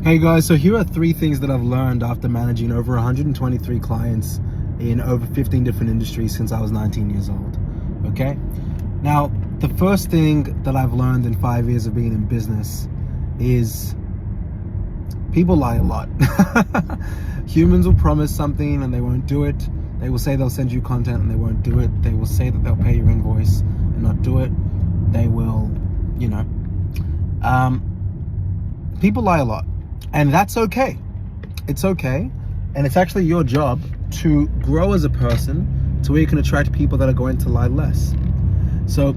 Hey guys, so here are 3 things that I've learned after managing over 123 clients in over 15 different industries since I was 19 years old. Okay? Now, the first thing that I've learned in 5 years of being in business is people lie a lot. Humans will promise something and they won't do it. They will say they'll send you content and they won't do it. They will say that they'll pay your invoice and not do it. They will, people lie a lot. And that's okay. It's okay. And it's actually your job to grow as a person to where you can attract people that are going to lie less. So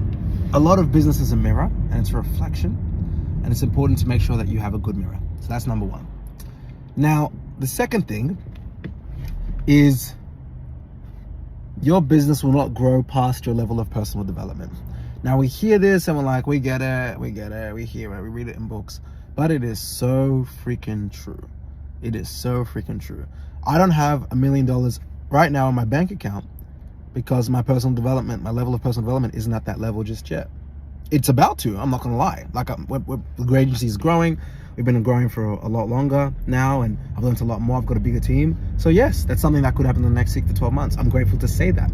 a lot of business is a mirror and it's a reflection. And it's important to make sure that you have a good mirror. So that's number 1. Now, the second thing is your business will not grow past your level of personal development. Now we hear this and we're like, we get it, we hear it, we read it in books. But it is so freaking true. It is so freaking true. I don't have $1 million right now in my bank account because my personal development, my level of personal development isn't at that level just yet. It's about to, I'm not gonna lie. Like the agency is growing. We've been growing for a lot longer now and I've learned a lot more. I've got a bigger team. So yes, that's something that could happen in the next 6 to 12 months. I'm grateful to say that.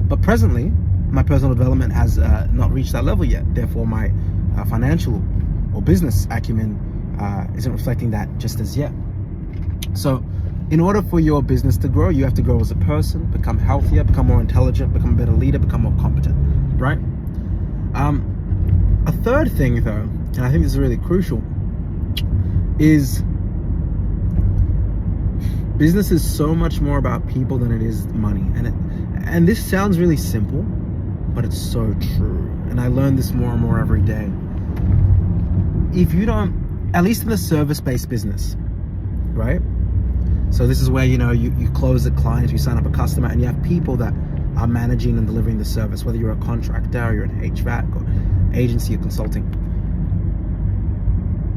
But presently, my personal development has not reached that level yet. Therefore, my financial or business acumen isn't reflecting that just as yet. So in order for your business to grow, you have to grow as a person, become healthier, become more intelligent, become a better leader, become more competent, right? A third thing though, and I think this is really crucial, is business is so much more about people than it is money. And this sounds really simple, but it's so true. And I learn this more and more every day. If you don't, at least in the service-based business, right? So this is where, you close a client, you sign up a customer, and you have people that are managing and delivering the service, whether you're a contractor, or you're an HVAC, or agency, or consulting.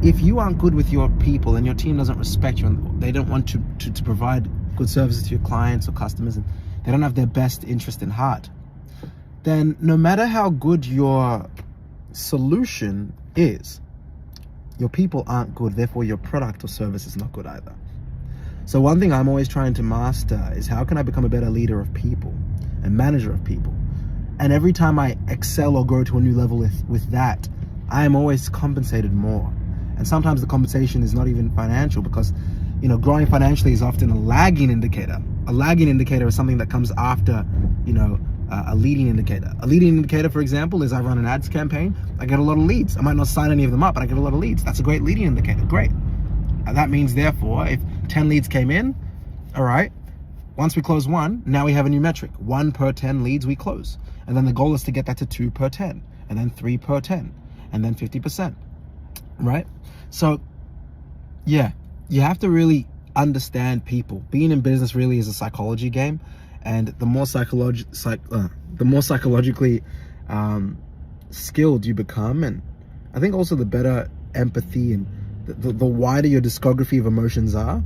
If you aren't good with your people and your team doesn't respect you and they don't want to provide good services to your clients or customers and they don't have their best interest in heart, then no matter how good your solution is, your people aren't good, therefore your product or service is not good either. So one thing I'm always trying to master is how can I become a better leader of people and manager of people? And every time I excel or grow to a new level with that, I am always compensated more. And sometimes the compensation is not even financial because, growing financially is often a lagging indicator. A lagging indicator is something that comes after, a leading indicator. A leading indicator, for example, is I run an ads campaign, I get a lot of leads. I might not sign any of them up, but I get a lot of leads. That's a great leading indicator, great. And that means, therefore, if 10 leads came in, all right, once we close 1, now we have a new metric, 1 per 10 leads we close. And then the goal is to get that to 2 per 10, and then 3 per 10, and then 50%, right? So, yeah, you have to really understand people. Being in business really is a psychology game. And the more psychologically skilled you become, and I think also the better empathy and the wider your discography of emotions are,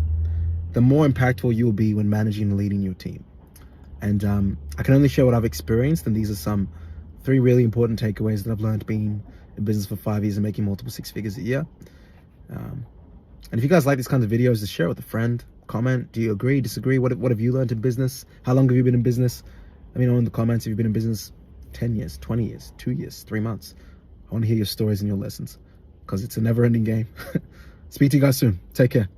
the more impactful you'll be when managing and leading your team. And I can only share what I've experienced, and these are some 3 really important takeaways that I've learned being in business for 5 years and making multiple 6 figures a year. And if you guys like these kinds of videos, just share it with a friend. Comment, do you agree, disagree? What have you learned in business? How long have you been in business? Let me know in the comments if you've been in business 10 years, 20 years, 2 years, 3 months. I want to hear your stories and your lessons because it's a never-ending game. Speak to you guys soon. Take care.